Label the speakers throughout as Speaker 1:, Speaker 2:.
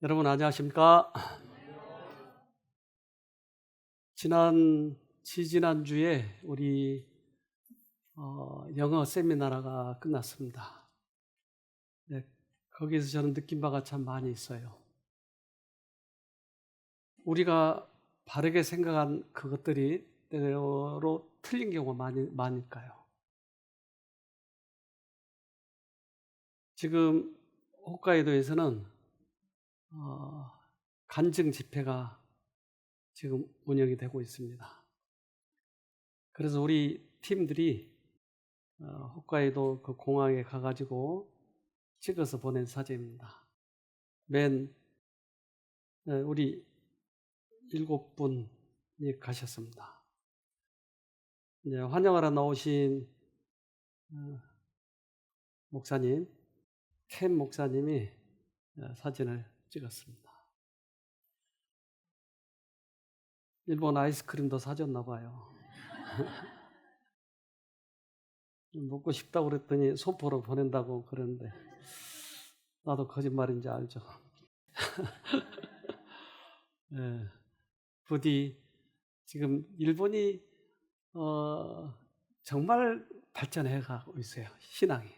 Speaker 1: 여러분 안녕하십니까? 지지난주에 우리 영어 세미나가 끝났습니다. 네, 거기서 저는 느낀 바가 참 많이 있어요. 우리가 바르게 생각한 그것들이 때로 틀린 경우가 많으니까요. 지금 홋카이도에서는 간증 집회가 지금 운영이 되고 있습니다. 그래서 우리 팀들이 홋카이도 그 공항에 가가지고 찍어서 보낸 사진입니다. 우리 7분이 가셨습니다. 이제 환영하러 나오신 목사님, 켄 목사님이 사진을 찍었습니다. 일본 아이스크림도 사줬나 봐요. 먹고 싶다고 그랬더니 소포로 보낸다고 그러는데 나도 거짓말인지 알죠. 네, 부디 지금 일본이 정말 발전해 가고 있어요. 신앙이.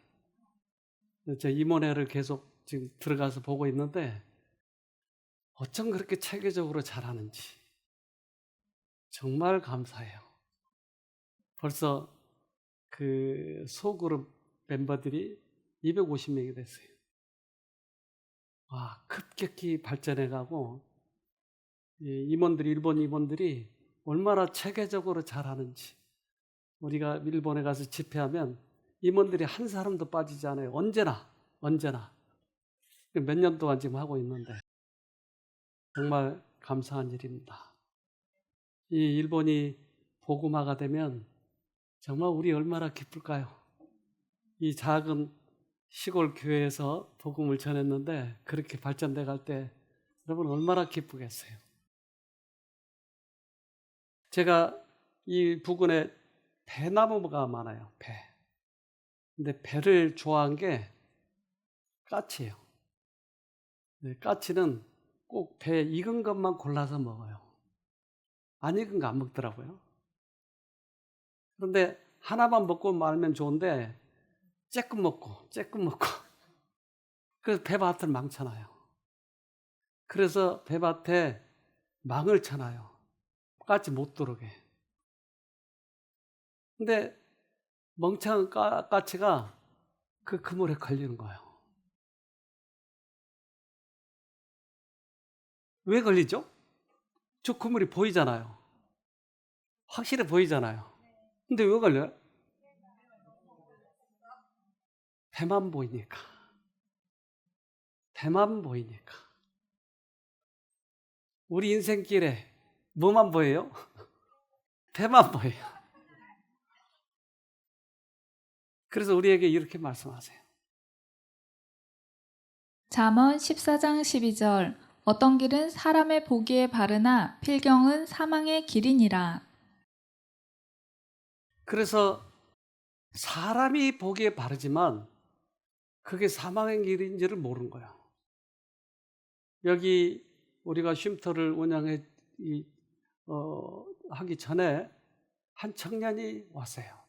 Speaker 1: 저 임원회를 계속 지금 들어가서 보고 있는데 어쩜 그렇게 체계적으로 잘하는지 정말 감사해요. 벌써 그 소그룹 멤버들이 250명이 됐어요. 와, 급격히 발전해 가고 일본 임원들이 얼마나 체계적으로 잘하는지. 우리가 일본에 가서 집회하면 임원들이 한 사람도 빠지지 않아요. 언제나 몇 년 동안 지금 하고 있는데 정말 감사한 일입니다. 이 일본이 복음화가 되면 정말 우리 얼마나 기쁠까요? 이 작은 시골 교회에서 복음을 전했는데 그렇게 발전돼 갈 때 여러분 얼마나 기쁘겠어요. 제가 이 부근에 배나무가 많아요. 배. 근데 배를 좋아한 게 까치예요. 까치는 꼭 배 익은 것만 골라서 먹어요. 안 익은 거 안 먹더라고요. 그런데 하나만 먹고 말면 좋은데 쬐끔 먹고 그래서 배밭을 망쳐놔요. 그래서 배밭에 망을 쳐놔요. 까치 못 들어오게. 근데 멍청한 까치가 그 그물에 걸리는 거예요. 왜 걸리죠? 저 그물이 보이잖아요. 확실히 보이잖아요. 근데 왜 걸려요? 배만 보이니까. 배만 보이니까. 우리 인생길에 뭐만 보여요? 배만 보여요. 그래서 우리에게 이렇게 말씀하세요.
Speaker 2: 잠언 14장 12절 어떤 길은 사람의 보기에 바르나 필경은 사망의 길이니라.
Speaker 1: 그래서 사람이 보기에 바르지만 그게 사망의 길인지를 모르는 거예요. 여기 우리가 쉼터를 운영해 하기 전에 한 청년이 왔어요.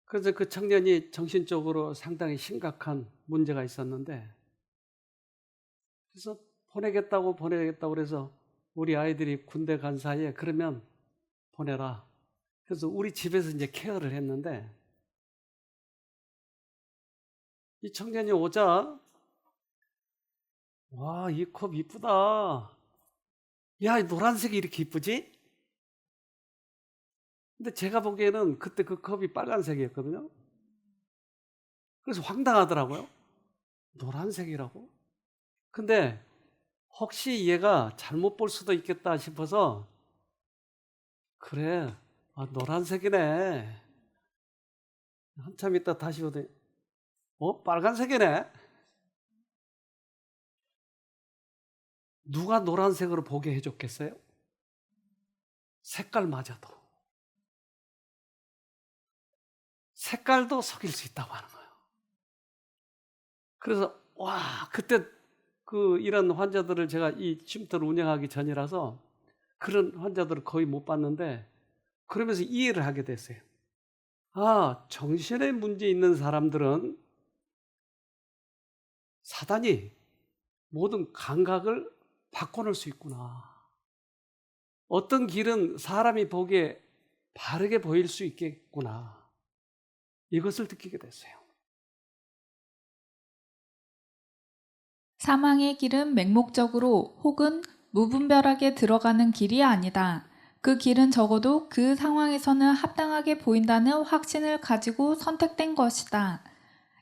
Speaker 1: 그래서 그 청년이 정신적으로 상당히 심각한 문제가 있었는데 그래서 보내겠다고 그래서 우리 아이들이 군대 간 사이에 그러면 보내라. 그래서 우리 집에서 이제 케어를 했는데 이 청년이 오자 와, 이 컵 이쁘다. 야, 이 노란색이 이렇게 이쁘지? 근데 제가 보기에는 그때 그 컵이 빨간색이었거든요. 그래서 황당하더라고요. 노란색이라고? 근데 혹시 얘가 잘못 볼 수도 있겠다 싶어서 그래, 노란색이네. 한참 있다 다시 보더니 빨간색이네. 누가 노란색으로 보게 해줬겠어요? 색깔도 속일 수 있다고 하는 거예요. 그래서 와, 그때 이런 환자들을 제가 이 쉼터를 운영하기 전이라서 그런 환자들을 거의 못 봤는데, 그러면서 이해를 하게 됐어요. 아, 정신에 문제 있는 사람들은 사단이 모든 감각을 바꿔놓을 수 있구나. 어떤 길은 사람이 보기에 바르게 보일 수 있겠구나. 이것을 느끼게 됐어요.
Speaker 2: 사망의 길은 맹목적으로 혹은 무분별하게 들어가는 길이 아니다. 그 길은 적어도 그 상황에서는 합당하게 보인다는 확신을 가지고 선택된 것이다.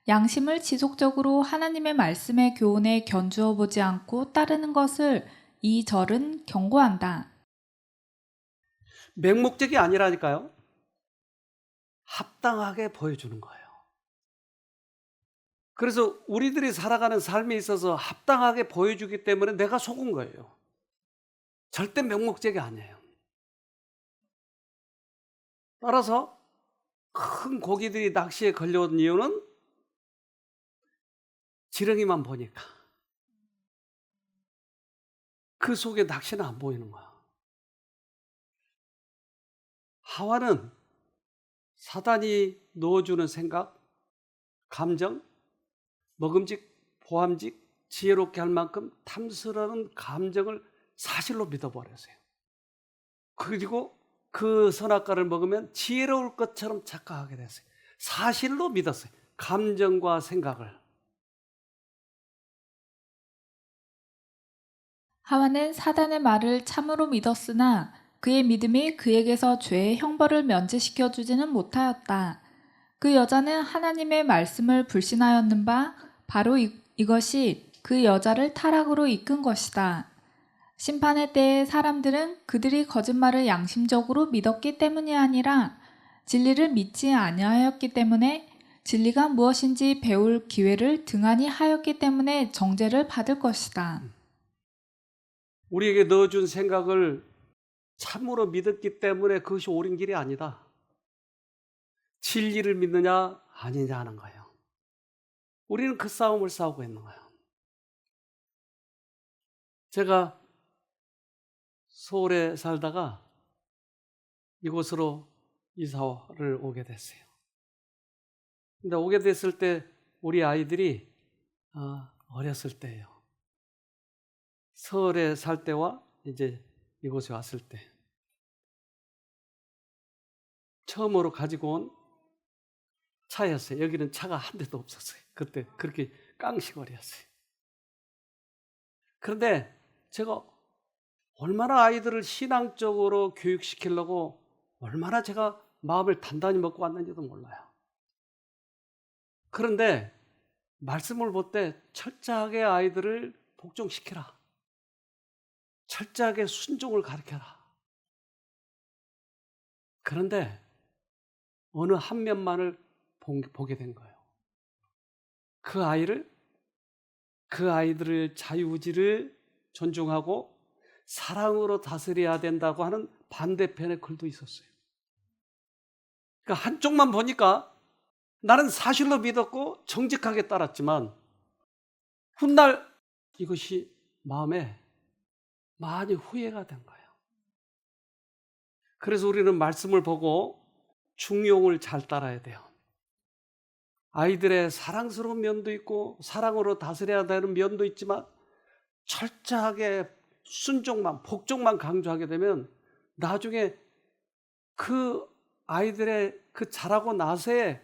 Speaker 2: 양심을 지속적으로 하나님의 말씀의 교훈에 견주어 보지 않고 따르는 것을 이 절은 경고한다.
Speaker 1: 맹목적이 아니라니까요. 합당하게 보여주는 거예요. 그래서 우리들이 살아가는 삶에 있어서 합당하게 보여주기 때문에 내가 속은 거예요. 절대 맹목적이 아니에요. 따라서 큰 고기들이 낚시에 걸려온 이유는 지렁이만 보니까 그 속에 낚시는 안 보이는 거야. 하와는 사단이 넣어주는 생각, 감정, 먹음직, 보암직, 지혜롭게 할 만큼 탐스러운 감정을 사실로 믿어버렸어요. 그리고 그 선악과를 먹으면 지혜로울 것처럼 착각하게 됐어요. 사실로 믿었어요. 감정과 생각을.
Speaker 2: 하와는 사단의 말을 참으로 믿었으나 그의 믿음이 그에게서 죄의 형벌을 면제시켜 주지는 못하였다. 그 여자는 하나님의 말씀을 불신하였는 바 바로 이것이 그 여자를 타락으로 이끈 것이다. 심판의 때에 사람들은 그들이 거짓말을 양심적으로 믿었기 때문이 아니라 진리를 믿지 아니하였기 때문에 진리가 무엇인지 배울 기회를 등한히 하였기 때문에 정죄를 받을 것이다.
Speaker 1: 우리에게 넣어준 생각을 참으로 믿었기 때문에 그것이 옳은 길이 아니다. 진리를 믿느냐 아니냐 하는 거예요. 우리는 그 싸움을 싸우고 있는 거예요. 제가 서울에 살다가 이곳으로 이사를 오게 됐어요. 근데 오게 됐을 때 우리 아이들이 어렸을 때예요. 서울에 살 때와 이제 이곳에 왔을 때 처음으로 가지고 온 차였어요. 여기는 차가 한 대도 없었어요. 그때 그렇게 깡시거리였어요. 그런데 제가 얼마나 아이들을 신앙적으로 교육시키려고 얼마나 제가 마음을 단단히 먹고 왔는지도 몰라요. 그런데 말씀을 볼 때 철저하게 아이들을 복종시키라. 철저하게 순종을 가르쳐라. 그런데 어느 한 면만을 보게 된 거예요. 그 아이들의 자유의지를 존중하고 사랑으로 다스려야 된다고 하는 반대편의 글도 있었어요. 그러니까 한쪽만 보니까 나는 사실로 믿었고 정직하게 따랐지만 훗날 이것이 마음에 많이 후회가 된 거예요. 그래서 우리는 말씀을 보고 중용을 잘 따라야 돼요. 아이들의 사랑스러운 면도 있고 사랑으로 다스려야 되는 면도 있지만 철저하게 순종만, 복종만 강조하게 되면 나중에 그 아이들의 그 자라고 나서의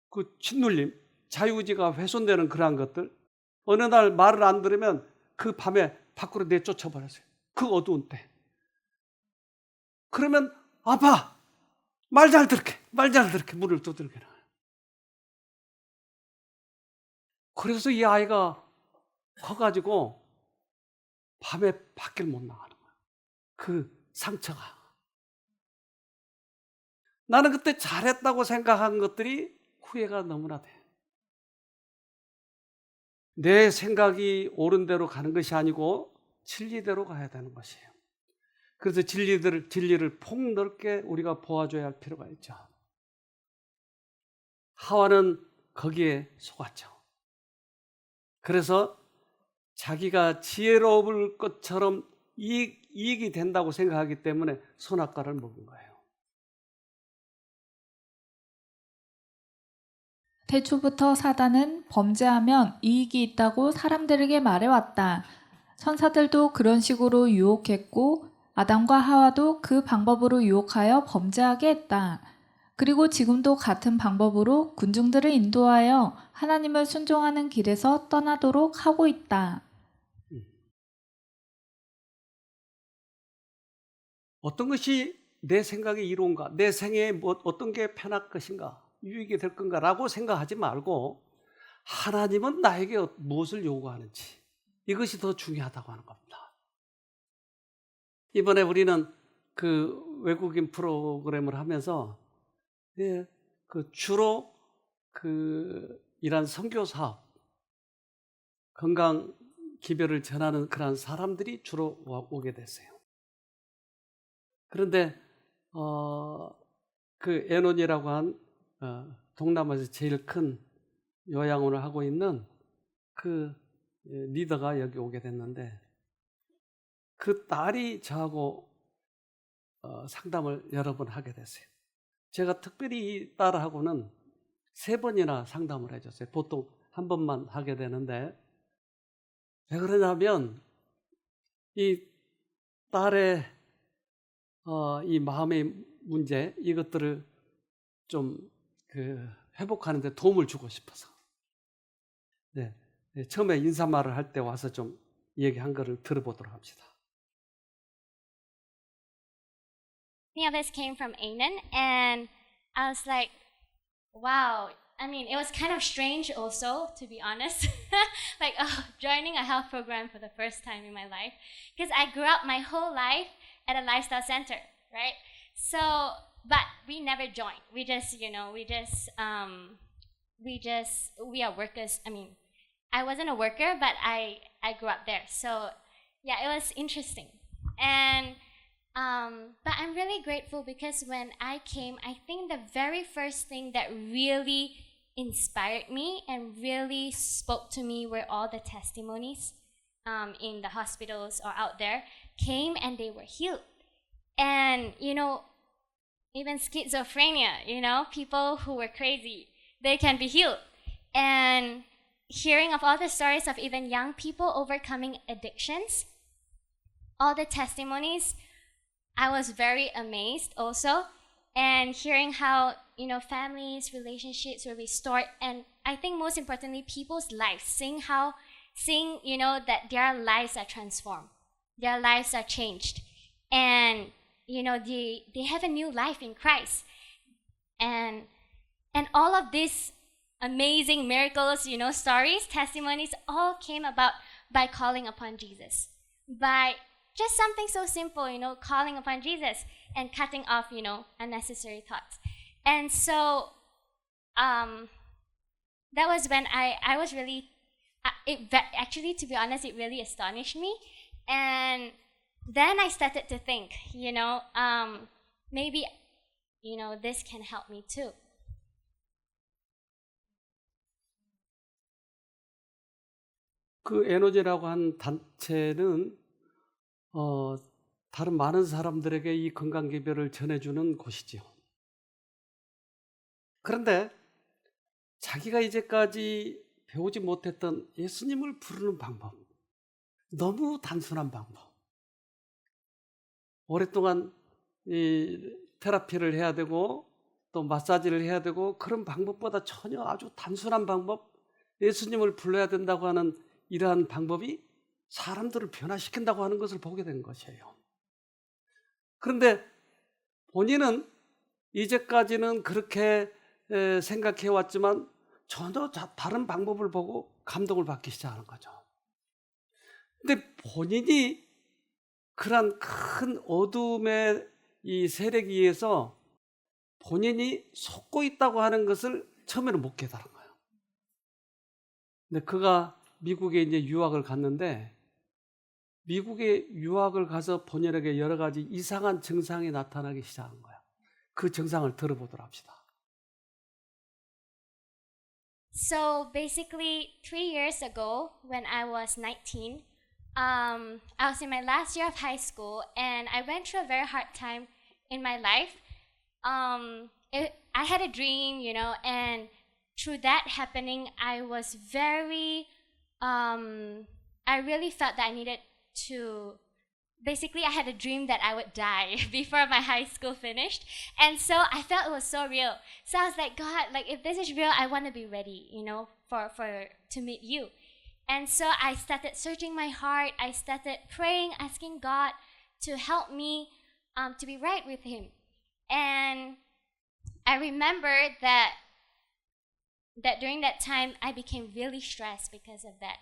Speaker 1: 그 짓눌림, 자유의지가 훼손되는 그러한 것들, 어느 날 말을 안 들으면 그 밤에 밖으로 내쫓아버렸어요. 그 어두운 때. 그러면 아빠 말 잘 들게 문을 두들겨 놔요. 그래서 이 아이가 커가지고 밤에 밖을 못 나가는 거야. 그 상처가. 나는 그때 잘했다고 생각한 것들이 후회가 너무나 돼. 내 생각이 옳은 대로 가는 것이 아니고 진리대로 가야 되는 것이에요. 그래서 진리를 폭넓게 우리가 보아줘야 할 필요가 있죠. 하와는 거기에 속았죠. 그래서 자기가 지혜로울 것처럼 이익이 된다고 생각하기 때문에 선악과를 먹은 거예요.
Speaker 2: 태초부터 사단은 범죄하면 이익이 있다고 사람들에게 말해왔다. 천사들도 그런 식으로 유혹했고 아담과 하와도 그 방법으로 유혹하여 범죄하게 했다. 그리고 지금도 같은 방법으로 군중들을 인도하여 하나님을 순종하는 길에서 떠나도록 하고 있다.
Speaker 1: 어떤 것이 내 생각에 이로운가? 내 생애에 어떤 게 편할 것인가? 유익이 될 건가라고 생각하지 말고 하나님은 나에게 무엇을 요구하는지 이것이 더 중요하다고 하는 겁니다. 이번에 우리는 그 외국인 프로그램을 하면서 주로 이런 선교 사업, 건강 기별을 전하는 그런 사람들이 주로 오게 됐어요. 그런데 그 에논이라고 한 동남아에서 제일 큰 요양원을 하고 있는 그 리더가 여기 오게 됐는데 그 딸이 저하고 상담을 여러 번 하게 됐어요. 제가 특별히 이 딸하고는 3번이나 상담을 해줬어요. 보통 한 번만 하게 되는데 왜 그러냐면 이 딸의 이 마음의 문제 이것들을 좀 회복하는 데 도움을 주고 싶어서 처음에 인사말을 할 때 와서 좀 얘기한 거를 들어보도록 합시다.
Speaker 3: This came from Anan, and I was like, wow. I mean, it was kind of strange also, to be honest. Like, joining a health program for the first time in my life. Because I grew up my whole life at a lifestyle center, right? So, but we never joined. We are workers. I mean, I wasn't a worker, but I grew up there. So, yeah, it was interesting. And but I'm really grateful because when I came, I think the very first thing that really inspired me and really spoke to me were all the testimonies in the hospitals or out there came and they were healed. And, even schizophrenia, people who were crazy, they can be healed. And hearing of all the stories of even young people overcoming addictions, all the testimonies, I was very amazed also, and hearing how, families, relationships were restored, and I think most importantly, people's lives, seeing that their lives are transformed, their lives are changed, and, they have a new life in Christ. And all of these amazing miracles, stories, testimonies, all came about by calling upon Jesus, by just something so simple, calling upon Jesus and cutting off, unnecessary thoughts. And so that was when I was really, actually, to be honest, it really astonished me. And then I started to think, maybe, this can help me too.
Speaker 1: 그 에너지라고 한 단체는 다른 많은 사람들에게 이 건강기별을 전해주는 곳이지요. 그런데 자기가 이제까지 배우지 못했던 예수님을 부르는 방법, 너무 단순한 방법, 오랫동안 이 테라피를 해야 되고 또 마사지를 해야 되고 그런 방법보다 전혀 아주 단순한 방법, 예수님을 불러야 된다고 하는 이러한 방법이 사람들을 변화시킨다고 하는 것을 보게 된 것이에요. 그런데 본인은 이제까지는 그렇게 생각해 왔지만 전혀 다른 방법을 보고 감동을 받기 시작하는 거죠. 근데 본인이 그런 큰 어둠의 이 세력에 의해서 본인이 속고 있다고 하는 것을 처음에는 못 깨달은 거예요. 근데 그가 미국에 이제 유학을 갔는데 미국에 유학을 가서 본인에게 여러 가지 이상한 증상이 나타나기 시작한 거야. 그 증상을 들어보도록 합시다.
Speaker 3: So basically, 3 years ago, when I was 19, I was in my last year of high school, and I went through a very hard time in my life. I had a dream, and through that happening, I was I really felt that I needed to. Basically, I had a dream that I would die before my high school finished. And so I felt it was so real. So I was like, God, if this is real, I want to be ready, to meet you. And so I started searching my heart. I started praying, asking God to help me to be right with Him. And I remember that during that time, I became really stressed because of that.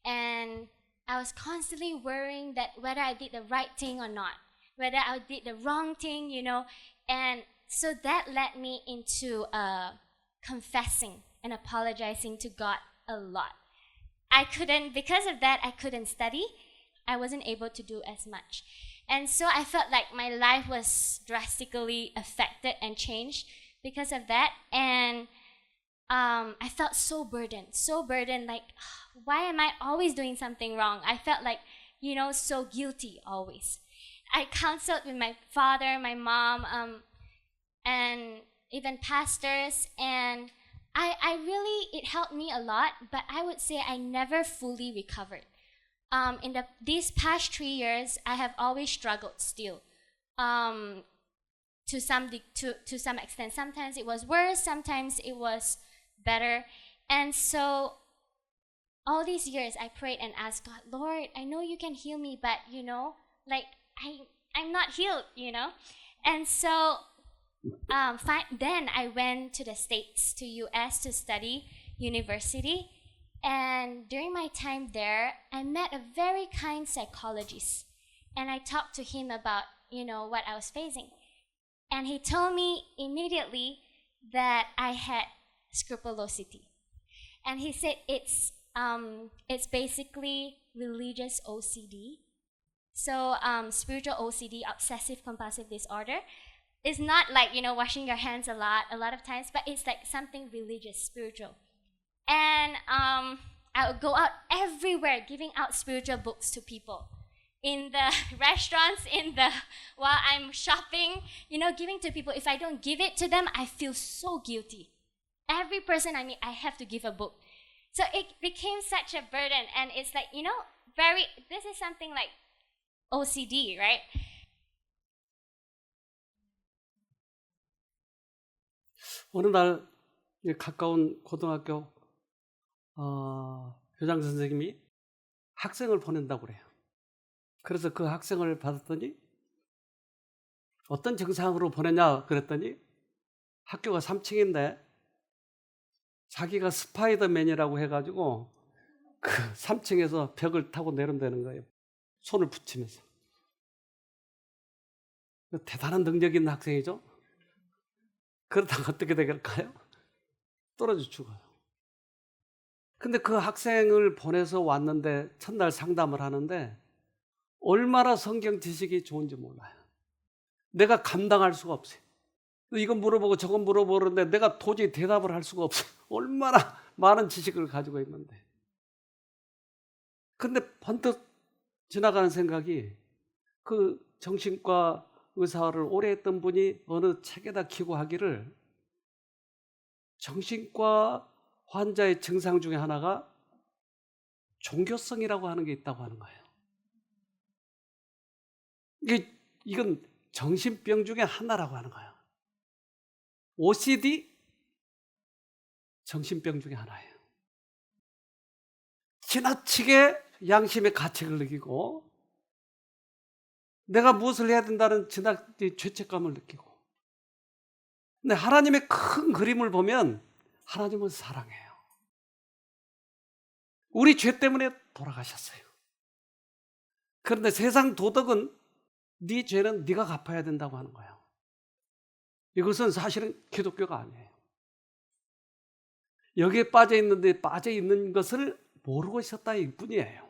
Speaker 3: And I was constantly worrying that whether I did the right thing or not, whether I did the wrong thing, And so that led me into confessing and apologizing to God a lot. Because of that, I couldn't study. I wasn't able to do as much. And so I felt like my life was drastically affected and changed because of that. And I felt so burdened, like, why am I always doing something wrong? I felt like, so guilty always. I counseled with my father, my mom, and even pastors, and it helped me a lot, but I would say I never fully recovered. In these past 3 years, I have always struggled still. To some extent. Sometimes it was worse, sometimes it was better. And so all these years I prayed and asked God, Lord, I know you can heal me, but I'm not healed, And so then I went to the States, to US, to study university. And during my time there, I met a very kind psychologist, and I talked to him about what I was facing. And he told me immediately that I had scrupulosity. And he said it's basically religious OCD. So spiritual OCD, obsessive compulsive disorder, is not like, washing your hands a lot of times, but it's like something religious, spiritual. And I would go out everywhere giving out spiritual books to people. In the restaurants, while I'm shopping, giving to people. If I don't give it to them, I feel so guilty. Every person I meet, I have to give a book. So it became such a burden, and it's like, this is something like OCD, right?
Speaker 1: 어느 날 가까운 고등학교 교장 선생님이 학생을 보낸다고 그래요. 그래서 그 학생을 받았더니 어떤 증상으로 보내냐 그랬더니 학교가 3층인데 자기가 스파이더맨이라고 해가지고 그 3층에서 벽을 타고 내려온다는 거예요. 손을 붙이면서. 대단한 능력 있는 학생이죠. 그러다가 어떻게 될까요? 떨어져 죽어요. 근데 그 학생을 보내서 왔는데 첫날 상담을 하는데 얼마나 성경 지식이 좋은지 몰라요. 내가 감당할 수가 없어요. 이건 물어보고 저건 물어보는데 내가 도저히 대답을 할 수가 없어요. 얼마나 많은 지식을 가지고 있는데. 근데 번뜩 지나가는 생각이 그 정신과 의사를 오래 했던 분이 어느 책에다 기고하기를 정신과 환자의 증상 중에 하나가 종교성이라고 하는 게 있다고 하는 거예요. 이건 정신병 중에 하나라고 하는 거예요. OCD 정신병 중에 하나예요. 지나치게 양심의 가책을 느끼고 내가 무엇을 해야 된다는 지나치게 죄책감을 느끼고. 근데 하나님의 큰 그림을 보면 하나님은 사랑해요. 우리 죄 때문에 돌아가셨어요. 그런데 세상 도덕은 네 죄는 네가 갚아야 된다고 하는 거예요. 이것은 사실은 기독교가 아니에요. 여기에 빠져 있는데 빠져 있는 것을 모르고 있었다 이 뿐이에요.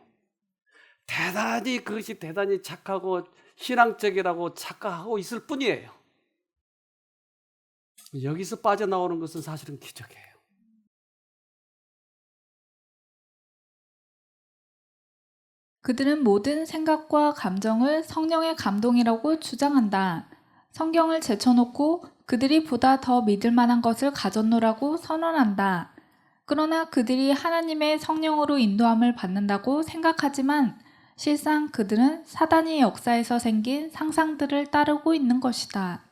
Speaker 1: 대단히 그것이 대단히 착하고 신앙적이라고 착각하고 있을 뿐이에요. 여기서 빠져나오는 것은 사실은 기적이에요.
Speaker 2: 그들은 모든 생각과 감정을 성령의 감동이라고 주장한다. 성경을 제쳐놓고 그들이 보다 더 믿을 만한 것을 가졌노라고 선언한다. 그러나 그들이 하나님의 성령으로 인도함을 받는다고 생각하지만 실상 그들은 사단의 역사에서 생긴 상상들을 따르고 있는 것이다.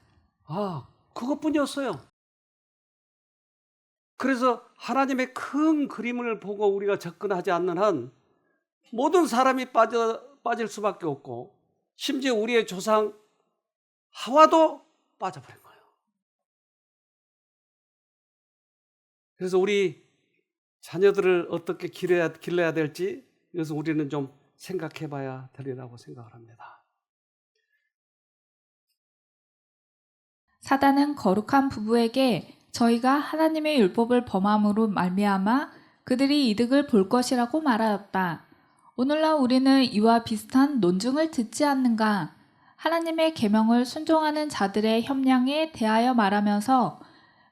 Speaker 1: 그것뿐이었어요. 그래서 하나님의 큰 그림을 보고 우리가 접근하지 않는 한 모든 사람이 빠질 수밖에 없고, 심지어 우리의 조상 하와도 빠져버린 거예요. 그래서 우리 자녀들을 어떻게 길러야 될지, 이것을 우리는 좀 생각해 봐야 되리라고 생각을 합니다.
Speaker 2: 사단은 거룩한 부부에게 저희가 하나님의 율법을 범함으로 말미암아 그들이 이득을 볼 것이라고 말하였다. 오늘날 우리는 이와 비슷한 논증을 듣지 않는가? 하나님의 계명을 순종하는 자들의 협량에 대하여 말하면서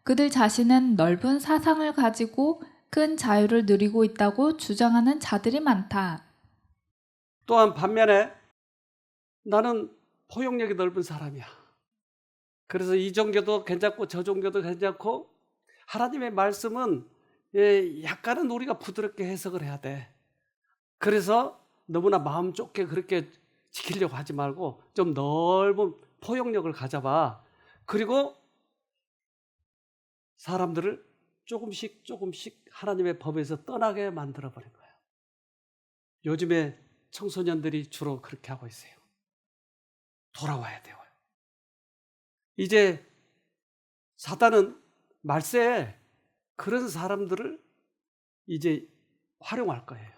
Speaker 2: 그들 자신은 넓은 사상을 가지고 큰 자유를 누리고 있다고 주장하는 자들이 많다.
Speaker 1: 또한 반면에 나는 포용력이 넓은 사람이야. 그래서 이 종교도 괜찮고 저 종교도 괜찮고, 하나님의 말씀은 약간은 우리가 부드럽게 해석을 해야 돼. 그래서 너무나 마음 좁게 그렇게 지키려고 하지 말고 좀 넓은 포용력을 가져봐. 그리고 사람들을 조금씩 하나님의 법에서 떠나게 만들어버린 거예요. 요즘에 청소년들이 주로 그렇게 하고 있어요. 돌아와야 돼요. 이제 사단은 말세에 그런 사람들을 이제 활용할 거예요.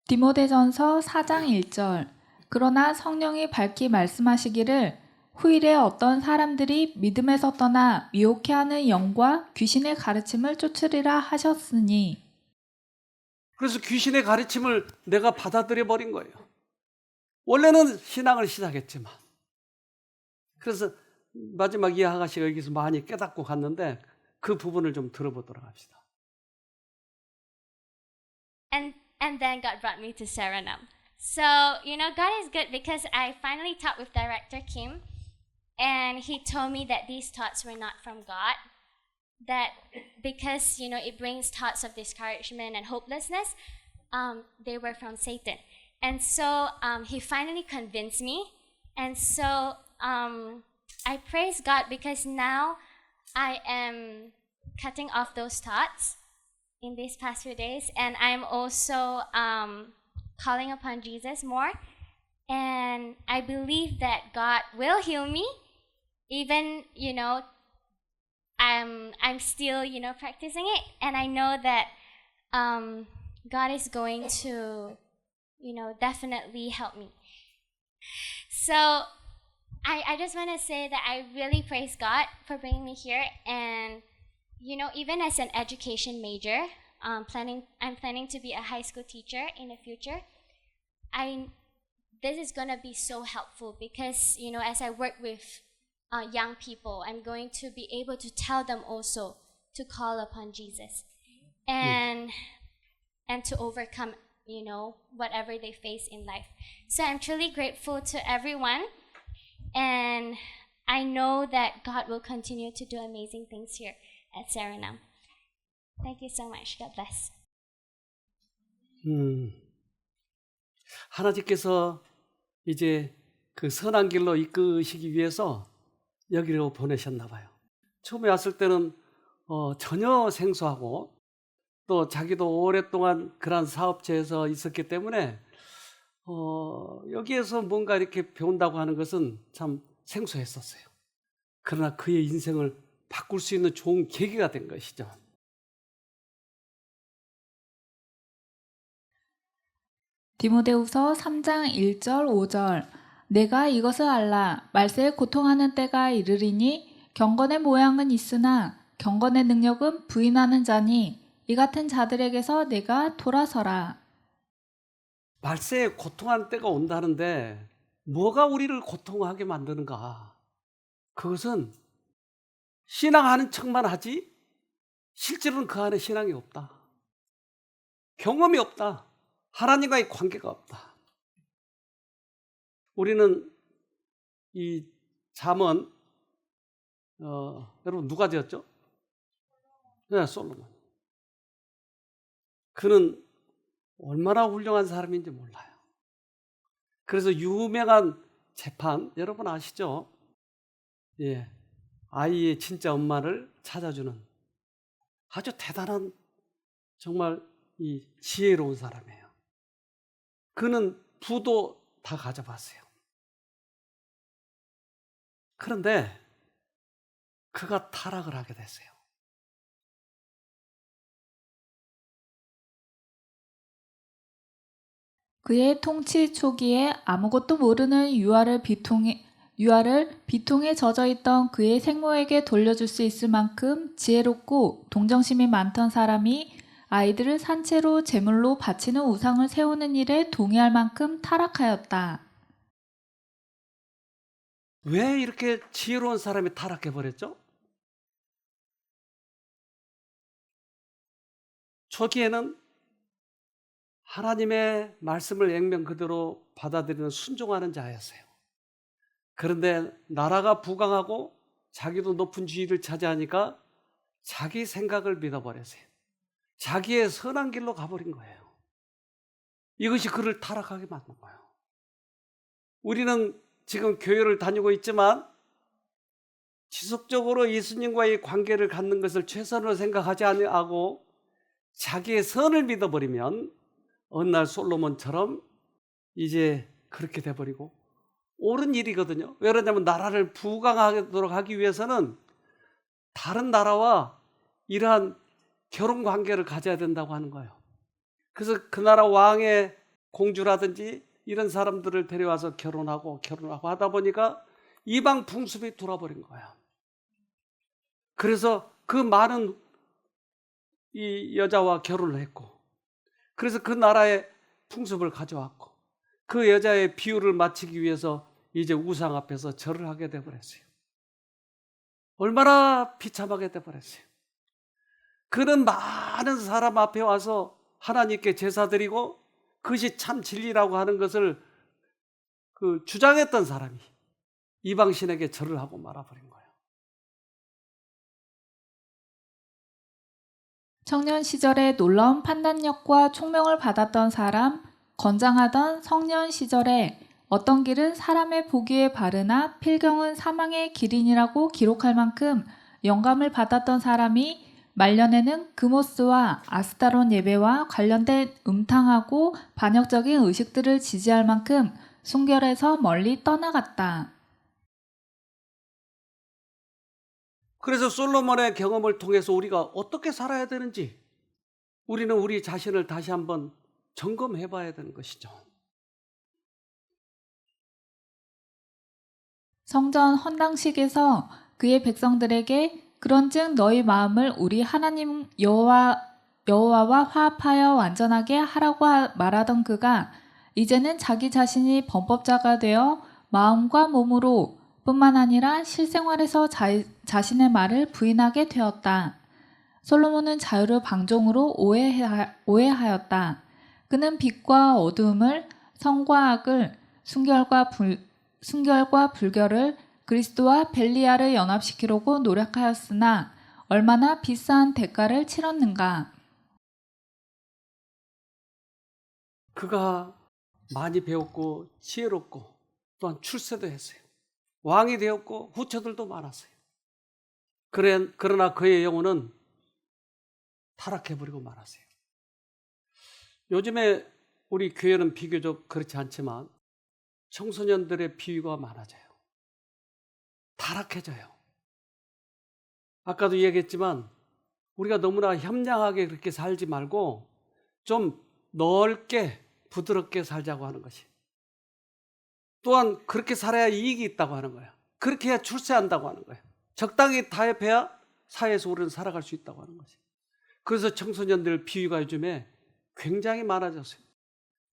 Speaker 2: 디모데전서 4장 1절. 그러나 성령이 밝히 말씀하시기를 후일에 어떤 사람들이 믿음에서 떠나 미혹해하는 영과 귀신의 가르침을 쫓으리라 하셨으니.
Speaker 1: 그래서 귀신의 가르침을 내가 받아들여 버린 거예요. 원래는 신앙을 시작했지만. 그래서 마지막 이하가 씨가 여기서 많이 깨닫고 갔는데 그 부분을 좀 들어보도록 합시다.
Speaker 3: And then God brought me to Saranam. So, God is good because I finally talked with Director Kim, and he told me that these thoughts were not from God. That because, it brings thoughts of discouragement and hopelessness, they were from Satan. And so he finally convinced me. And so I praise God because now I am cutting off those thoughts in these past few days, and I'm also calling upon Jesus more, and I believe that God will heal me, even I'm still practicing it, and I know that God is going to definitely help me. So I just want to say that I really praise God for bringing me here, and even as an education major, I'm planning to be a high school teacher in the future. This is going to be so helpful because, as I work with young people, I'm going to be able to tell them also to call upon Jesus and to overcome, whatever they face in life. So I'm truly grateful to everyone, and I know that God will continue to do amazing things here at Saranam. Thank you so much. God bless.
Speaker 1: 하나님께서 이제 그 선한 길로 이끄시기 위해서 여기로 보내셨나 봐요. 처음에 왔을 때는 전혀 생소하고 또 자기도 오랫동안 그런 사업체에서 있었기 때문에 여기에서 뭔가 이렇게 배운다고 하는 것은 참 생소했었어요. 그러나 그의 인생을 바꿀 수 있는 좋은 계기가 된 것이죠.
Speaker 2: 디모데후서 3장 1절 5절. 내가 이것을 알라. 말세에 고통하는 때가 이르리니 경건의 모양은 있으나 경건의 능력은 부인하는 자니 이 같은 자들에게서 내가 돌아서라.
Speaker 1: 말세에 고통하는 때가 온다는데 뭐가 우리를 고통하게 만드는가? 그것은 신앙하는 척만 하지 실제로는 그 안에 신앙이 없다. 경험이 없다. 하나님과의 관계가 없다. 우리는 이 잠언 여러분 누가 지었죠? 네, 솔로몬. 그는 얼마나 훌륭한 사람인지 몰라요. 그래서 유명한 재판 여러분 아시죠? 예, 아이의 진짜 엄마를 찾아주는 아주 대단한 정말 이 지혜로운 사람이에요. 그는 부도 다 가져봤어요. 그런데 그가 타락을 하게 됐어요.
Speaker 2: 그의 통치 초기에 아무것도 모르는 유아를 비통에 젖어 있던 그의 생모에게 돌려줄 수 있을 만큼 지혜롭고 동정심이 많던 사람이 아이들을 산채로 제물로 바치는 우상을 세우는 일에 동의할 만큼 타락하였다.
Speaker 1: 왜 이렇게 지혜로운 사람이 타락해 버렸죠? 초기에는 하나님의 말씀을 액면 그대로 받아들이는 순종하는 자였어요. 그런데 나라가 부강하고 자기도 높은 지위를 차지하니까 자기 생각을 믿어버렸어요. 자기의 선한 길로 가버린 거예요. 이것이 그를 타락하게 만든 거예요. 우리는 지금 교회를 다니고 있지만 지속적으로 예수님과의 관계를 갖는 것을 최선으로 생각하지 않고 자기의 선을 믿어버리면 어느 날 솔로몬처럼 이제 그렇게 돼버리고 옳은 일이거든요. 왜 그러냐면 나라를 부강하도록 하기 위해서는 다른 나라와 이러한 결혼 관계를 가져야 된다고 하는 거예요. 그래서 그 나라 왕의 공주라든지 이런 사람들을 데려와서 결혼하고 하다 보니까 이방 풍습이 돌아버린 거예요. 그래서 그 많은 이 여자와 결혼을 했고, 그래서 그 나라의 풍습을 가져왔고, 그 여자의 비유를 맞추기 위해서 이제 우상 앞에서 절을 하게 돼버렸어요. 얼마나 비참하게 돼버렸어요. 그는 많은 사람 앞에 와서 하나님께 제사 드리고 그것이 참 진리라고 하는 것을 주장했던 사람이 이방신에게 절을 하고 말아버린 거예요.
Speaker 2: 청년 시절에 놀라운 판단력과 총명을 받았던 사람, 건장하던 성년 시절에 어떤 길은 사람의 보기에 바르나 필경은 사망의 길이니라고 기록할 만큼 영감을 받았던 사람이 말년에는 그모스와 아스타론 예배와 관련된 음탕하고 반역적인 의식들을 지지할 만큼 순결에서 멀리 떠나갔다.
Speaker 1: 그래서 솔로몬의 경험을 통해서 우리가 어떻게 살아야 되는지 우리는 우리 자신을 다시 한번 점검해 봐야 되는 것이죠.
Speaker 2: 성전 헌당식에서 그의 백성들에게 그런즉 너희 마음을 우리 하나님 여호와와 화합하여 완전하게 하라고 말하던 그가 이제는 자기 자신이 범법자가 되어 마음과 몸으로 뿐만 아니라 실생활에서 자신의 말을 부인하게 되었다. 솔로몬은 자유를 방종으로 오해하였다. 그는 빛과 어두움을, 성과 악을, 순결과 불결을 그리스도와 벨리알을 연합시키려고 노력하였으나 얼마나 비싼 대가를 치렀는가.
Speaker 1: 그가 많이 배웠고 지혜롭고 또한 출세도 했어요. 왕이 되었고 후처들도 많았어요. 그러나 그의 영혼은 타락해버리고 말았어요. 요즘에 우리 교회는 비교적 그렇지 않지만 청소년들의 비위가 많아져요. 타락해져요. 아까도 얘기했지만 우리가 너무나 협량하게 그렇게 살지 말고 좀 넓게 부드럽게 살자고 하는 것이. 또한 그렇게 살아야 이익이 있다고 하는 거예요. 그렇게 해야 출세한다고 하는 거예요. 적당히 타협해야 사회에서 우리는 살아갈 수 있다고 하는 것이. 그래서 청소년들 비위가 요즘에 굉장히 많아졌어요.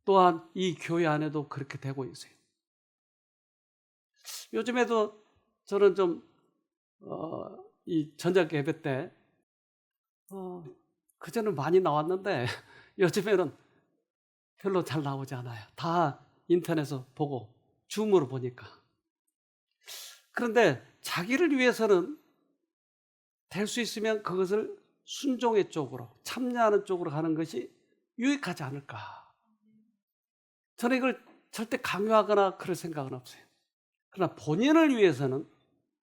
Speaker 1: 또한 이 교회 안에도 그렇게 되고 있어요. 요즘에도 저는 좀 이 저녁 예배 때 그전은 많이 나왔는데 요즘에는 별로 잘 나오지 않아요. 다 인터넷에서 보고 줌으로 보니까. 그런데 자기를 위해서는 될 수 있으면 그것을 순종의 쪽으로, 참여하는 쪽으로 가는 것이 유익하지 않을까. 저는 이걸 절대 강요하거나 그럴 생각은 없어요. 그러나 본인을 위해서는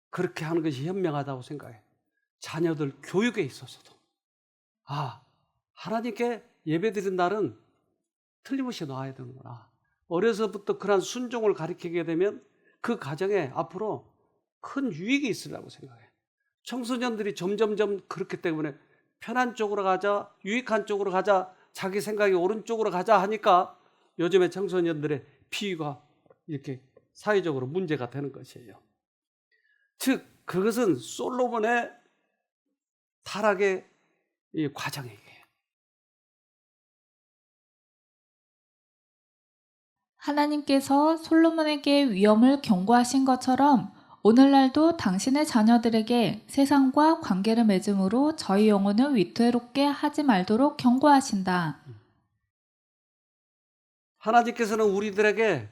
Speaker 1: 그렇게 하는 것이 현명하다고 생각해요. 자녀들 교육에 있어서도. 하나님께 예배드린 날은 틀림없이 나와야 되는구나. 어려서부터 그러한 순종을 가르치게 되면 그 가정에 앞으로 큰 유익이 있으리라고 생각해요. 청소년들이 점점점 그렇기 때문에 편한 쪽으로 가자, 유익한 쪽으로 가자, 자기 생각이 옳은 쪽으로 가자 하니까 요즘에 청소년들의 피의가 이렇게 사회적으로 문제가 되는 것이에요. 즉 그것은 솔로몬의 타락의 이 과정이에요.
Speaker 2: 하나님께서 솔로몬에게 위험을 경고하신 것처럼 오늘날도 당신의 자녀들에게 세상과 관계를 맺음으로 저희 영혼을 위태롭게 하지 말도록 경고하신다.
Speaker 1: 하나님께서는 우리들에게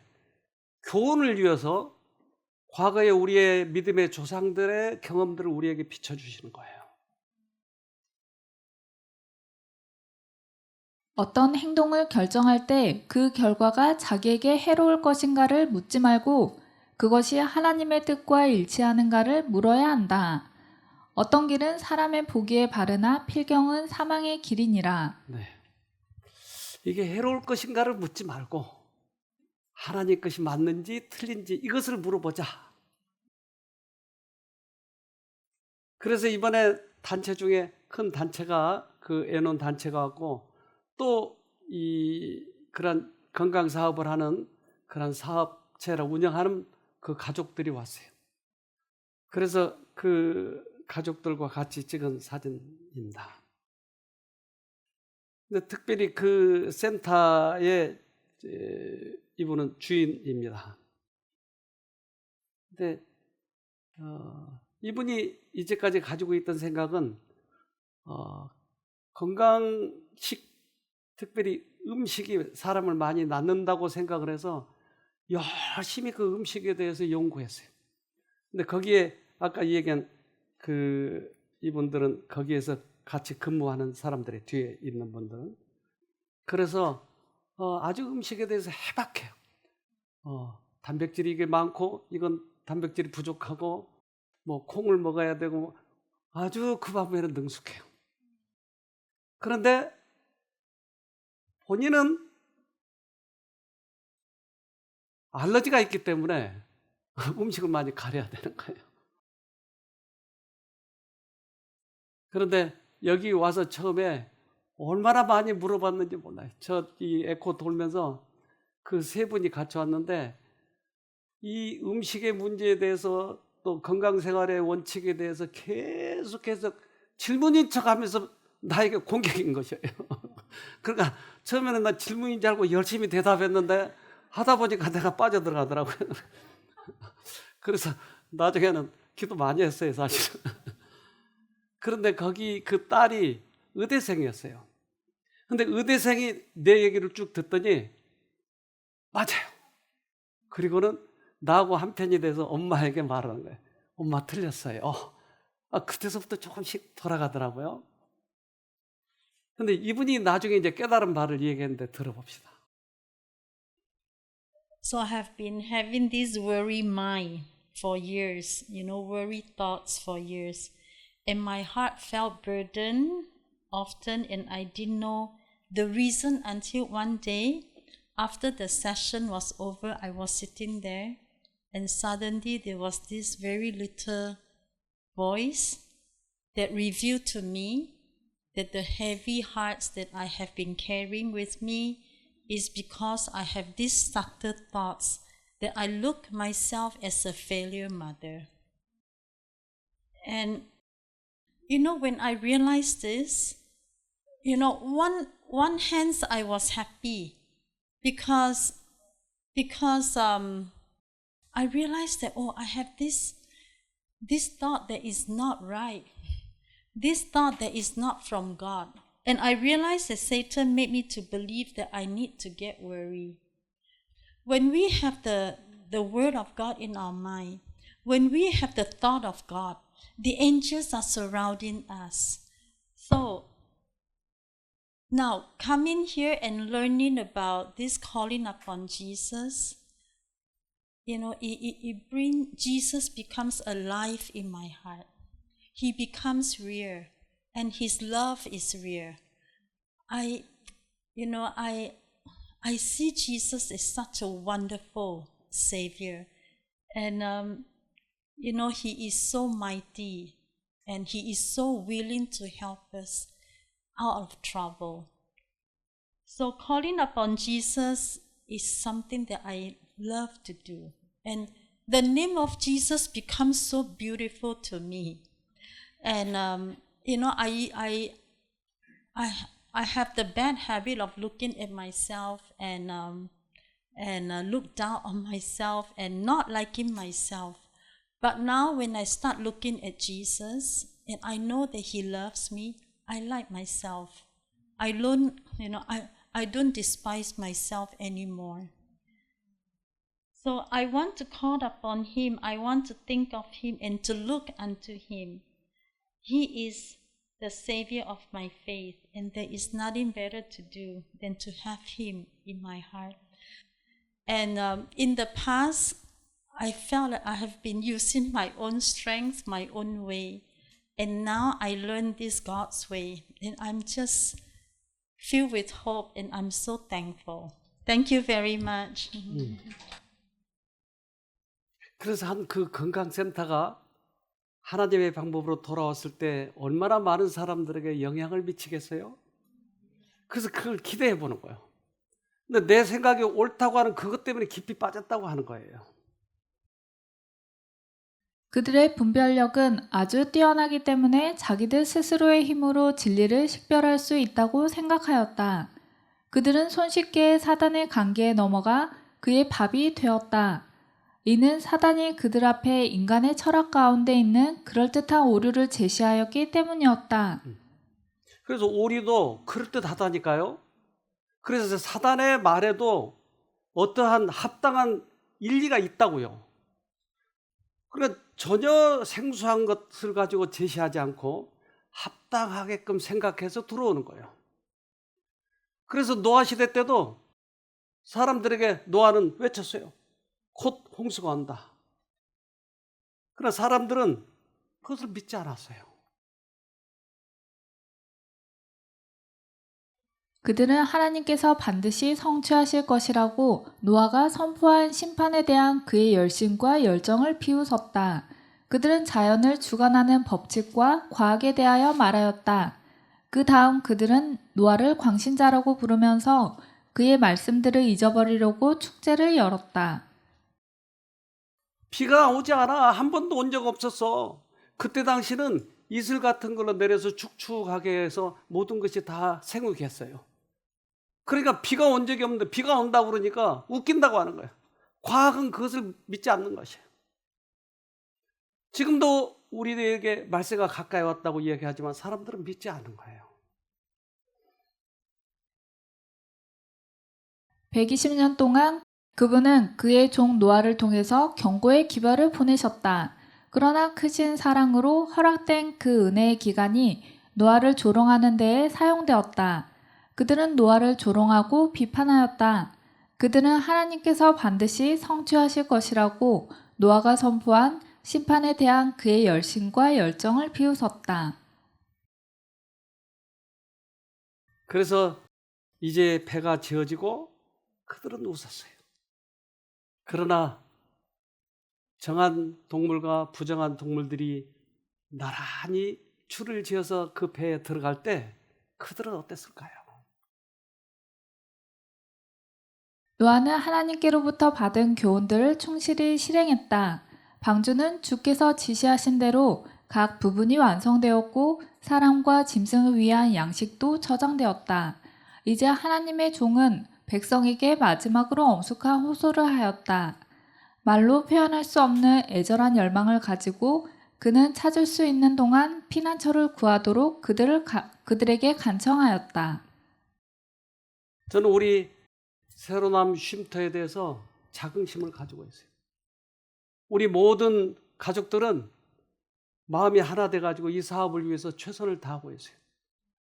Speaker 1: 교훈을 위해서 과거의 우리의 믿음의 조상들의 경험들을 우리에게 비춰주시는 거예요.
Speaker 2: 어떤 행동을 결정할 때 그 결과가 자기에게 해로울 것인가를 묻지 말고 그것이 하나님의 뜻과 일치하는가를 물어야 한다. 어떤 길은 사람의 보기에 바르나 필경은 사망의 길이니라.
Speaker 1: 네. 이게 해로울 것인가를 묻지 말고 하나님 것이 맞는지 틀린지 이것을 물어보자. 그래서 이번에 단체 중에 큰 단체가 그 에논 단체가 왔고 또 그런 건강 사업을 하는 그런 사업체를 운영하는 그 가족들이 왔어요. 그래서 그 가족들과 같이 찍은 사진입니다. 근데 특별히 그 센터의 이분은 주인입니다. 근데 이분이 이제까지 가지고 있던 생각은 건강식, 특별히 음식이 사람을 많이 낳는다고 생각을 해서 열심히 그 음식에 대해서 연구했어요. 근데 거기에 아까 얘기한 그 이분들은 거기에서 같이 근무하는 사람들의 뒤에 있는 분들은 그래서 아주 음식에 대해서 해박해요. 단백질이 이게 많고 이건 단백질이 부족하고 뭐 콩을 먹어야 되고 아주 그 방면은 능숙해요. 그런데 본인은 알러지가 있기 때문에 음식을 많이 가려야 되는 거예요. 그런데 여기 와서 처음에 얼마나 많이 물어봤는지 몰라요. 이 에코 돌면서 그 세 분이 같이 왔는데 이 음식의 문제에 대해서 또 건강생활의 원칙에 대해서 계속해서 질문인 척하면서 나에게 공격인 것이에요. 그러니까 처음에는 나 질문인 줄 알고 열심히 대답했는데 하다 보니까 내가 빠져들어가더라고요. 그래서 나중에는 기도 많이 했어요, 사실은. 그런데 거기 그 딸이 의대생이었어요. 근데 의대생이 내 얘기를 쭉 듣더니 맞아요. 그리고는 나하고 한편이 돼서 엄마에게 말하는 거예요. 엄마 틀렸어요. 그때서부터 조금씩 돌아가더라고요. 근데 이분이 나중에 이제 깨달은 바를 얘기했는데 들어봅시다.
Speaker 4: So I have been having this worry mind for years, worry thoughts for years. And my heart felt burdened often, and I didn't know the reason until one day, after the session was over, I was sitting there, and suddenly there was this very little voice that revealed to me that the heavy hearts that I have been carrying with me is because I have these subtle thoughts that I look myself as a failure mother. And when I realized this, one hand I was happy because I realized that I have this thought that is not right, this thought that is not from God. And I realized that Satan made me to believe that I need to get worried. When we have the word of God in our mind, when we have the thought of God, the angels are surrounding us. So now coming here and learning about this calling upon Jesus, it brings Jesus becomes alive in my heart. He becomes real, and his love is real. I see Jesus as such a wonderful Savior, and he is so mighty, and he is so willing to help us out of trouble. So calling upon Jesus is something that I love to do, and the name of Jesus becomes so beautiful to me. And I have the bad habit of looking at myself and look down on myself and not liking myself. But now when I start looking at Jesus and I know that he loves me, I like myself. I don't despise myself anymore. So I want to call upon him. I want to think of him and to look unto him. He is the Savior of my faith, and there is nothing better to do than to have him in my heart. And in the past, I felt that I have been using my own strength, my own way. And now I learned this God's way. And I'm just filled with hope, and I'm so thankful. Thank you very much.
Speaker 1: 그래서 한 그 건강센터가 하나님의 방법으로 돌아왔을 때 얼마나 많은 사람들에게 영향을 미치겠어요? 그래서 그걸 기대해 보는 거예요. 근데 내 생각이 옳다고 하는 그것 때문에 깊이 빠졌다고 하는 거예요.
Speaker 2: 그들의 분별력은 아주 뛰어나기 때문에 자기들 스스로의 힘으로 진리를 식별할 수 있다고 생각하였다. 그들은 손쉽게 사단의 관계에 넘어가 그의 밥이 되었다. 이는 사단이 그들 앞에 인간의 철학 가운데 있는 그럴듯한 오류를 제시하였기 때문이었다.
Speaker 1: 그래서 오류도 그럴듯하다니까요. 그래서 사단의 말에도 어떠한 합당한 일리가 있다고요. 그러니까 전혀 생소한 것을 가지고 제시하지 않고 합당하게끔 생각해서 들어오는 거예요. 그래서 노아 시대 때도 사람들에게 노아는 외쳤어요. 곧 홍수가 온다. 그러나 사람들은 그것을 믿지 않았어요.
Speaker 2: 그들은 하나님께서 반드시 성취하실 것이라고 노아가 선포한 심판에 대한 그의 열심과 열정을 비웃었다. 그들은 자연을 주관하는 법칙과 과학에 대하여 말하였다. 그 다음 그들은 노아를 광신자라고 부르면서 그의 말씀들을 잊어버리려고 축제를 열었다.
Speaker 1: 비가 오지 않아. 한 번도 온 적 없었어. 그때 당시는 이슬 같은 걸로 내려서 축축하게 해서 모든 것이 다 생육했어요. 그러니까 비가 온 적이 없는데 비가 온다고 그러니까 웃긴다고 하는 거예요. 과학은 그것을 믿지 않는 것이에요. 지금도 우리에게 말세가 가까이 왔다고 이야기하지만 사람들은 믿지 않는 거예요.
Speaker 2: 120년 동안 그분은 그의 종 노아를 통해서 경고의 기별을 보내셨다. 그러나 크신 사랑으로 허락된 그 은혜의 기간이 노아를 조롱하는 데에 사용되었다. 그들은 노아를 조롱하고 비판하였다. 그들은 하나님께서 반드시 성취하실 것이라고 노아가 선포한 심판에 대한 그의 열심과 열정을 비웃었다.
Speaker 1: 그래서 이제 배가 지어지고 그들은 웃었어요. 그러나 정한 동물과 부정한 동물들이 나란히 줄을 지어서 그 배에 들어갈 때 그들은 어땠을까요?
Speaker 2: 노아는 하나님께로부터 받은 교훈들을 충실히 실행했다. 방주는 주께서 지시하신 대로 각 부분이 완성되었고 사람과 짐승을 위한 양식도 저장되었다. 이제 하나님의 종은 백성에게 마지막으로 엄숙한 호소를 하였다. 말로 표현할 수 없는 애절한 열망을 가지고 그는 찾을 수 있는 동안 피난처를 구하도록 그들에게 간청하였다.
Speaker 1: 저는 우리 새로남 쉼터에 대해서 자긍심을 가지고 있어요. 우리 모든 가족들은 마음이 하나 돼가지고 이 사업을 위해서 최선을 다하고 있어요.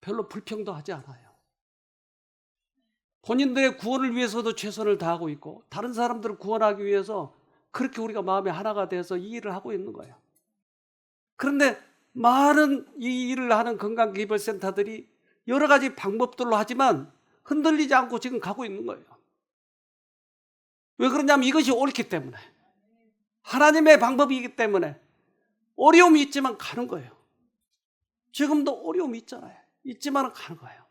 Speaker 1: 별로 불평도 하지 않아요. 본인들의 구원을 위해서도 최선을 다하고 있고 다른 사람들을 구원하기 위해서 그렇게 우리가 마음이 하나가 돼서 이 일을 하고 있는 거예요. 그런데 많은 이 일을 하는 건강기별센터들이 여러 가지 방법들로 하지만 흔들리지 않고 지금 가고 있는 거예요. 왜 그러냐면 이것이 옳기 때문에, 하나님의 방법이기 때문에 어려움이 있지만 가는 거예요. 지금도 어려움이 있잖아요. 있지만 가는 거예요.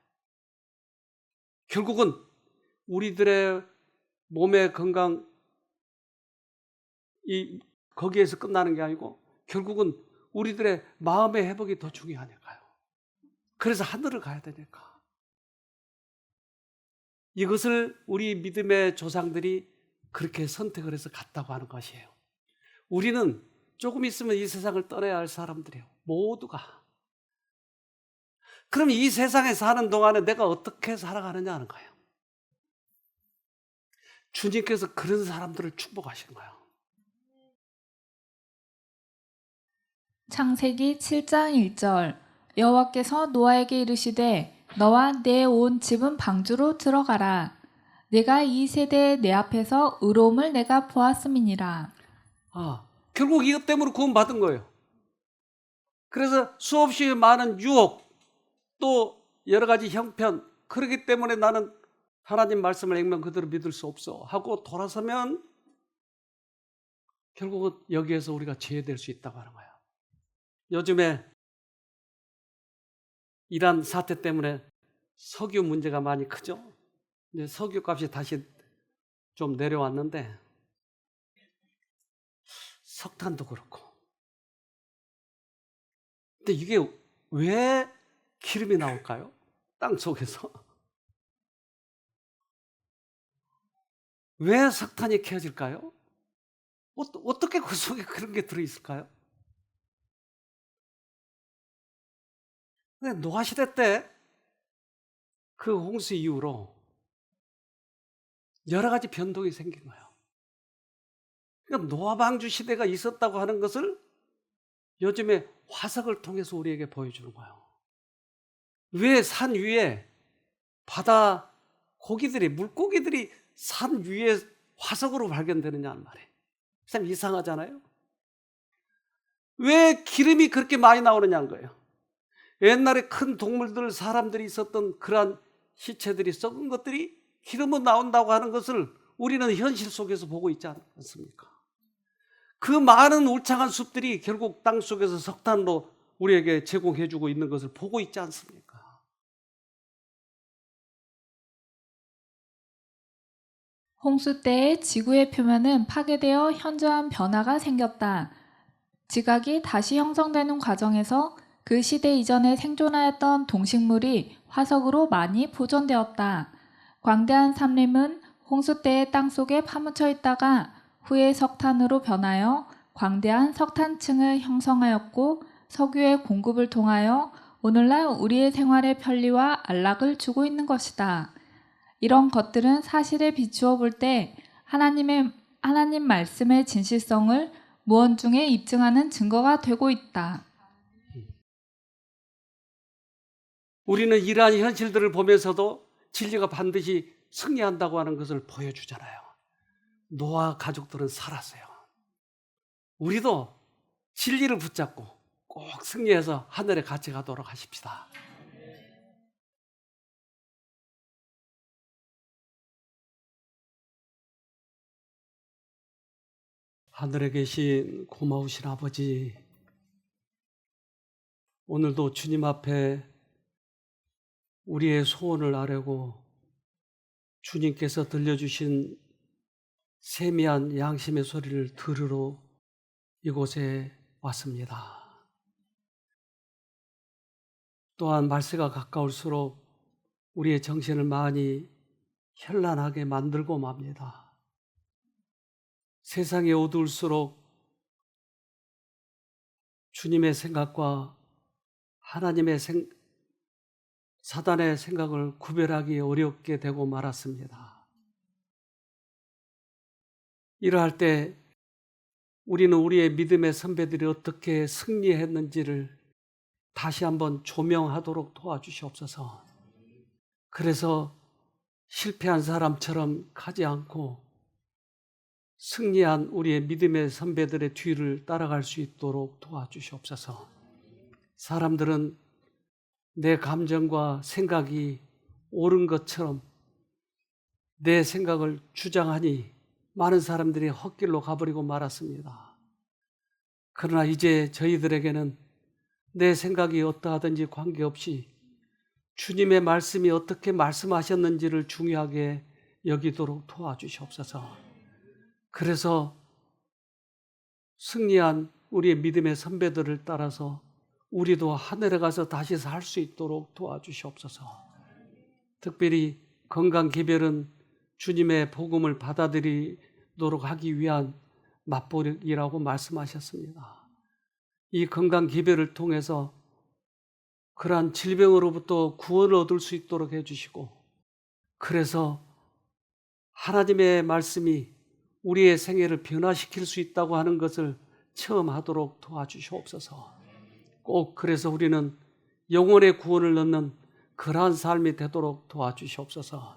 Speaker 1: 결국은 우리들의 몸의 건강 거기에서 끝나는 게 아니고 결국은 우리들의 마음의 회복이 더 중요하니까요. 그래서 하늘을 가야 되니까. 이것을 우리 믿음의 조상들이 그렇게 선택을 해서 갔다고 하는 것이에요. 우리는 조금 있으면 이 세상을 떠나야 할 사람들이에요. 모두가. 그럼 이 세상에 사는 동안에 내가 어떻게 살아가느냐 하는 거예요. 주님께서 그런 사람들을 축복하신 거예요.
Speaker 2: 창세기 7장 1절 여호와께서 노아에게 이르시되 너와 내 온 집은 방주로 들어가라. 내가 이 세대에 내 앞에서 의로움을 내가 보았음이니라.
Speaker 1: 결국 이것 때문에 구원받은 거예요. 그래서 수없이 많은 유혹 또 여러 가지 형편, 그렇기 때문에 나는 하나님 말씀을 액면 그대로 믿을 수 없어 하고 돌아서면 결국은 여기에서 우리가 제외될 수 있다고 하는 거예요. 요즘에 이란 사태 때문에 석유 문제가 많이 크죠. 근데 석유 값이 다시 좀 내려왔는데 석탄도 그렇고. 근데 이게 왜 기름이 나올까요? 땅 속에서. 왜 석탄이 캐어질까요? 어떻게 그 속에 그런 게 들어있을까요? 근데 노아시대 때 그 홍수 이후로 여러 가지 변동이 생긴 거예요. 그러니까 노아방주 시대가 있었다고 하는 것을 요즘에 화석을 통해서 우리에게 보여주는 거예요. 왜 산 위에 바다 고기들이, 물고기들이 산 위에 화석으로 발견되느냐는 말이에요. 참 이상하잖아요. 왜 기름이 그렇게 많이 나오느냐는 거예요. 옛날에 큰 동물들, 사람들이 있었던 그러한 시체들이, 썩은 것들이 기름은 나온다고 하는 것을 우리는 현실 속에서 보고 있지 않습니까? 그 많은 울창한 숲들이 결국 땅 속에서 석탄으로 우리에게 제공해주고 있는 것을 보고 있지 않습니까?
Speaker 2: 홍수 때의 지구의 표면은 파괴되어 현저한 변화가 생겼다. 지각이 다시 형성되는 과정에서 그 시대 이전에 생존하였던 동식물이 화석으로 많이 보존되었다. 광대한 산림은 홍수 때의 땅 속에 파묻혀 있다가 후에 석탄으로 변하여 광대한 석탄층을 형성하였고 석유의 공급을 통하여 오늘날 우리의 생활의 편리와 안락을 주고 있는 것이다. 이런 것들은 사실에 비추어 볼 때 하나님 말씀의 진실성을 무언중에 입증하는 증거가 되고 있다.
Speaker 1: 우리는 이러한 현실들을 보면서도 진리가 반드시 승리한다고 하는 것을 보여주잖아요. 노아 가족들은 살았어요. 우리도 진리를 붙잡고 꼭 승리해서 하늘에 같이 가도록 하십시다. 하늘에 계신 고마우신 아버지, 오늘도 주님 앞에 우리의 소원을 아뢰고 주님께서 들려주신 세미한 양심의 소리를 들으러 이곳에 왔습니다. 또한 말세가 가까울수록 우리의 정신을 많이 현란하게 만들고 맙니다. 세상이 어두울수록 주님의 생각과 하나님의 사단의 생각을 구별하기 어렵게 되고 말았습니다. 이러할 때 우리는 우리의 믿음의 선배들이 어떻게 승리했는지를 다시 한번 조명하도록 도와주시옵소서. 그래서 실패한 사람처럼 가지 않고 승리한 우리의 믿음의 선배들의 뒤를 따라갈 수 있도록 도와주시옵소서. 사람들은 내 감정과 생각이 옳은 것처럼 내 생각을 주장하니 많은 사람들이 헛길로 가버리고 말았습니다. 그러나 이제 저희들에게는 내 생각이 어떠하든지 관계없이 주님의 말씀이 어떻게 말씀하셨는지를 중요하게 여기도록 도와주시옵소서. 그래서 승리한 우리의 믿음의 선배들을 따라서 우리도 하늘에 가서 다시 살 수 있도록 도와주시옵소서. 특별히 건강 개별은 주님의 복음을 받아들이도록 하기 위한 맛보기라고 말씀하셨습니다. 이 건강 개별을 통해서 그러한 질병으로부터 구원을 얻을 수 있도록 해주시고, 그래서 하나님의 말씀이 우리의 생애를 변화시킬 수 있다고 하는 것을 체험하도록 도와주시옵소서. 꼭 그래서 우리는 영혼의 구원을 얻는 그러한 삶이 되도록 도와주시옵소서.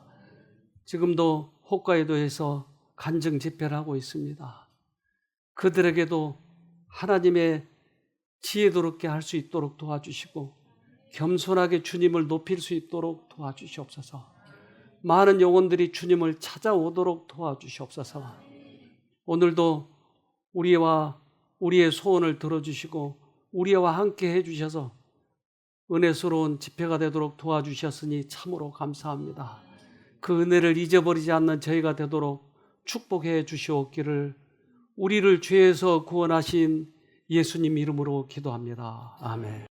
Speaker 1: 지금도 홋카이도에서 간증 집회를 하고 있습니다. 그들에게도 하나님의 지혜롭게 할 수 있도록 도와주시고 겸손하게 주님을 높일 수 있도록 도와주시옵소서. 많은 영혼들이 주님을 찾아오도록 도와주시옵소서. 오늘도 우리와 우리의 소원을 들어주시고 우리와 함께 해주셔서 은혜스러운 집회가 되도록 도와주셨으니 참으로 감사합니다. 그 은혜를 잊어버리지 않는 저희가 되도록 축복해 주시옵기를 우리를 죄에서 구원하신 예수님 이름으로 기도합니다. 아멘.